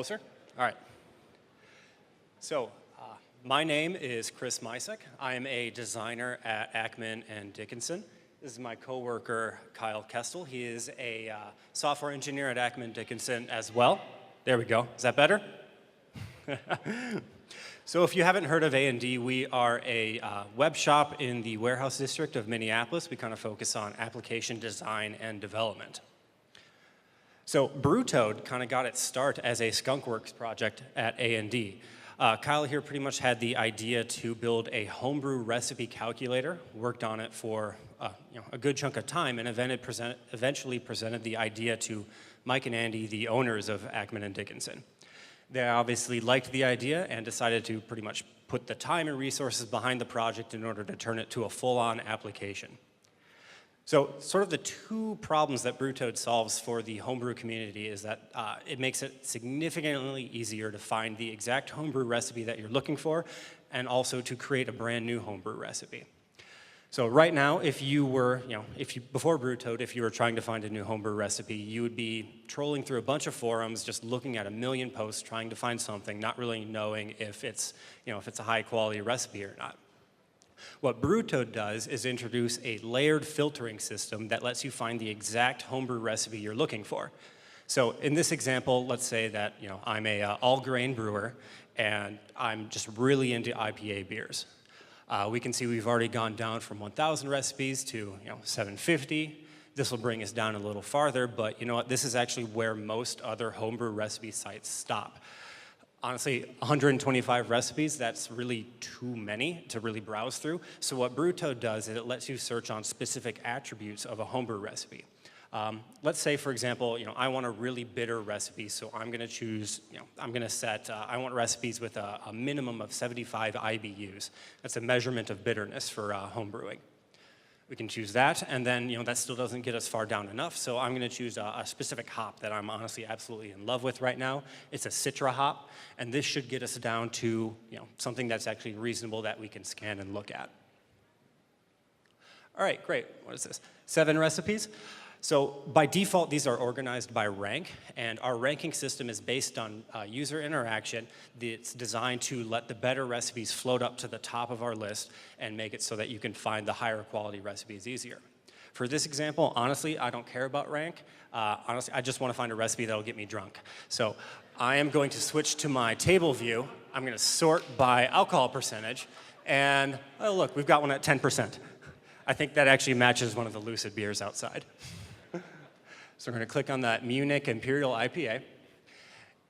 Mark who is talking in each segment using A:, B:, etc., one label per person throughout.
A: Closer? All right. So, my name is Chris Misek. I am a designer at Ackman and Dickinson. This is my coworker, Kyle Kestel. He is a software engineer at Ackman Dickinson as well. There we go. Is that better? So if you haven't heard of A&D, we are a web shop in the warehouse district of Minneapolis. We kind of focus on application design and development. So Brewtoad kind of got its start as a skunkworks project at A&D. Kyle here pretty much had the idea to build a homebrew recipe calculator, worked on it for a good chunk of time, and eventually presented the idea to Mike and Andy, the owners of Ackman and Dickinson. They obviously liked the idea and decided to pretty much put the time and resources behind the project in order to turn it to a full-on application. So sort of the two problems that Brewtoad solves for the homebrew community is that it makes it significantly easier to find the exact homebrew recipe that you're looking for, and also to create a brand new homebrew recipe. So right now, if you were, before Brewtoad, if you were trying to find a new homebrew recipe, you would be trolling through a bunch of forums, just looking at a million posts, trying to find something, not really knowing if it's a high quality recipe or not. What Brewtoad does is introduce a layered filtering system that lets you find the exact homebrew recipe you're looking for. So in this example, let's say that I'm a all-grain brewer and I'm just really into IPA beers. We can see we've already gone down from 1,000 recipes to 750. This will bring us down a little farther, but you know what? This is actually where most other homebrew recipe sites stop. Honestly, 125 recipes, that's really too many to really browse through. So what Brewtoad does is it lets you search on specific attributes of a homebrew recipe. Let's say, for example, I want a really bitter recipe, so I'm going to choose, I'm going to set, I want recipes with a minimum of 75 IBUs. That's a measurement of bitterness for homebrewing. We can choose that, and then that still doesn't get us far down enough, so I'm going to choose a specific hop that I'm honestly absolutely in love with right now. It's a Citra hop, and this should get us down to something that's actually reasonable that we can scan and look at. All right, great. What is this? 7 recipes. So by default, these are organized by rank, and our ranking system is based on user interaction. It's designed to let the better recipes float up to the top of our list and make it so that you can find the higher quality recipes easier. For this example, honestly, I don't care about rank. Honestly, I just want to find a recipe that'll get me drunk. So I am going to switch to my table view. I'm going to sort by alcohol percentage, and oh look, we've got one at 10%. I think that actually matches one of the Lucid beers outside. So we're going to click on that Munich Imperial IPA.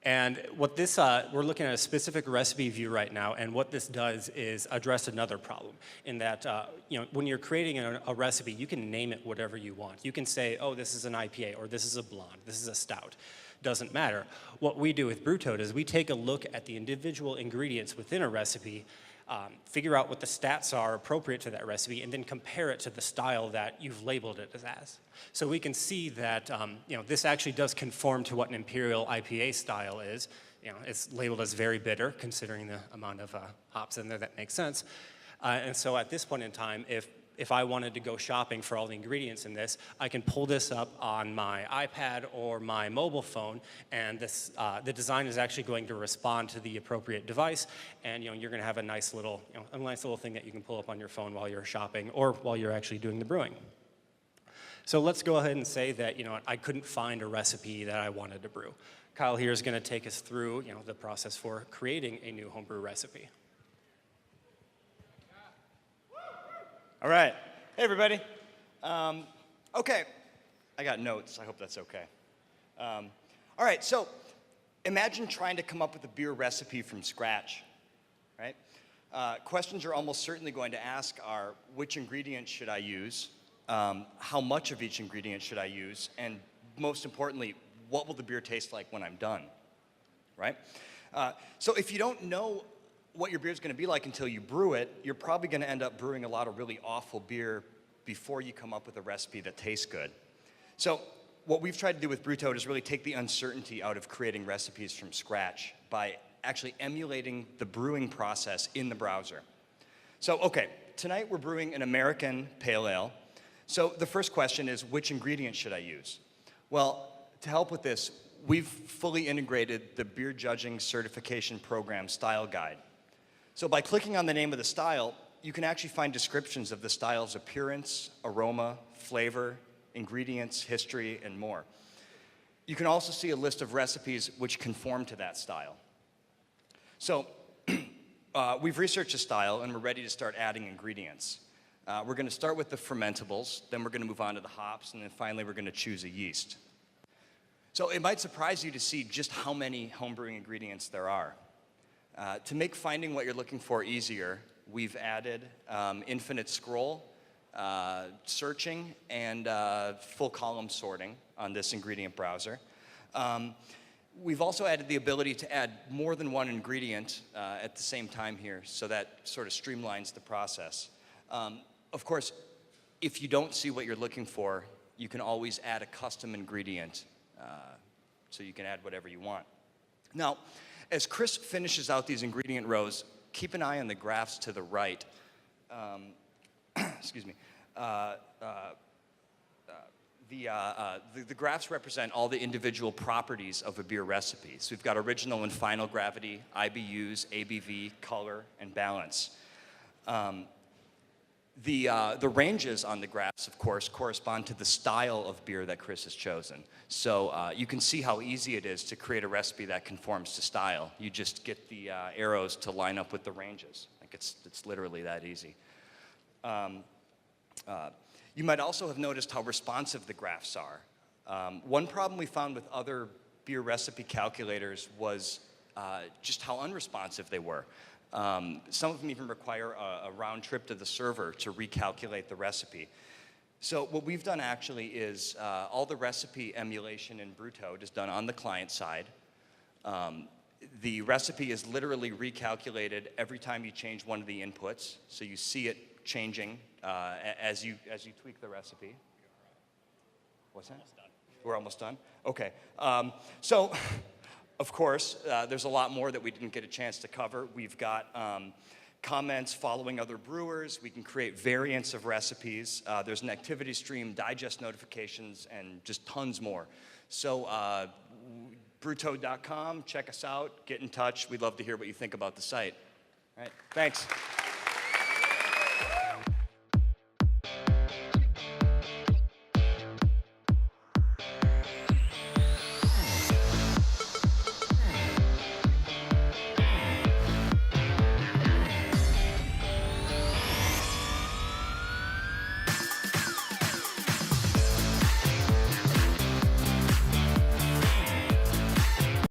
A: And what this, we're looking at a specific recipe view right now, and what this does is address another problem in that, when you're creating a recipe, you can name it whatever you want. You can say, oh, this is an IPA, or this is a blonde, this is a stout. Doesn't matter. What we do with Brewtoad is we take a look at the individual ingredients within a recipe, figure out what the stats are appropriate to that recipe, and then compare it to the style that you've labeled it as. So we can see that this actually does conform to what an Imperial IPA style is. It's labeled as very bitter, considering the amount of hops in there. That makes sense. And so at this point in time, if I wanted to go shopping for all the ingredients in this, I can pull this up on my iPad or my mobile phone, and this, the design is actually going to respond to the appropriate device, and you're going to have a nice little thing that you can pull up on your phone while you're shopping or while you're actually doing the brewing. So let's go ahead and say that I couldn't find a recipe that I wanted to brew. Kyle here is going to take us through the process for creating a new homebrew recipe.
B: All right. Hey, everybody. Okay. I got notes. I hope that's okay. All right. So imagine trying to come up with a beer recipe from scratch, right? Questions you're almost certainly going to ask are, which ingredients should I use? How much of each ingredient should I use? And most importantly, what will the beer taste like when I'm done, right? So if you don't know what your beer is going to be like until you brew it, you're probably going to end up brewing a lot of really awful beer before you come up with a recipe that tastes good. So what we've tried to do with Brewtoad is really take the uncertainty out of creating recipes from scratch by actually emulating the brewing process in the browser. So, okay, tonight we're brewing an American Pale Ale. So the first question is, which ingredients should I use? Well, to help with this, we've fully integrated the beer judging certification program style guide. So by clicking on the name of the style, you can actually find descriptions of the style's appearance, aroma, flavor, ingredients, history, and more. You can also see a list of recipes which conform to that style. So we've researched the style and we're ready to start adding ingredients. We're going to start with the fermentables, then we're going to move on to the hops, and then finally we're going to choose a yeast. So it might surprise you to see just how many homebrewing ingredients there are. To make finding what you're looking for easier, we've added infinite scroll, searching, and full column sorting on this ingredient browser. We've also added the ability to add more than one ingredient at the same time here, so that sort of streamlines the process. Of course, if you don't see what you're looking for, you can always add a custom ingredient, so you can add whatever you want. Now, as Chris finishes out these ingredient rows, keep an eye on the graphs to the right. Excuse me. The graphs represent all the individual properties of a beer recipe. So we've got original and final gravity, IBUs, ABV, color, and balance. The ranges on the graphs, of course, correspond to the style of beer that Chris has chosen. So you can see how easy it is to create a recipe that conforms to style. You just get the arrows to line up with the ranges. Like it's literally that easy. You might also have noticed how responsive the graphs are. One problem we found with other beer recipe calculators was just how unresponsive they were. Some of them even require a round trip to the server to recalculate the recipe. So what we've done actually is all the recipe emulation in Brewtoad is done on the client side. The recipe is literally recalculated every time you change one of the inputs, so you see it changing as you tweak the recipe. What's that? Almost done. We're almost done? Okay. So, of course, there's a lot more that we didn't get a chance to cover. We've got comments following other brewers. We can create variants of recipes. There's an activity stream, digest notifications, and just tons more. So, brewtoad.com, check us out, get in touch. We'd love to hear what you think about the site. All right, thanks.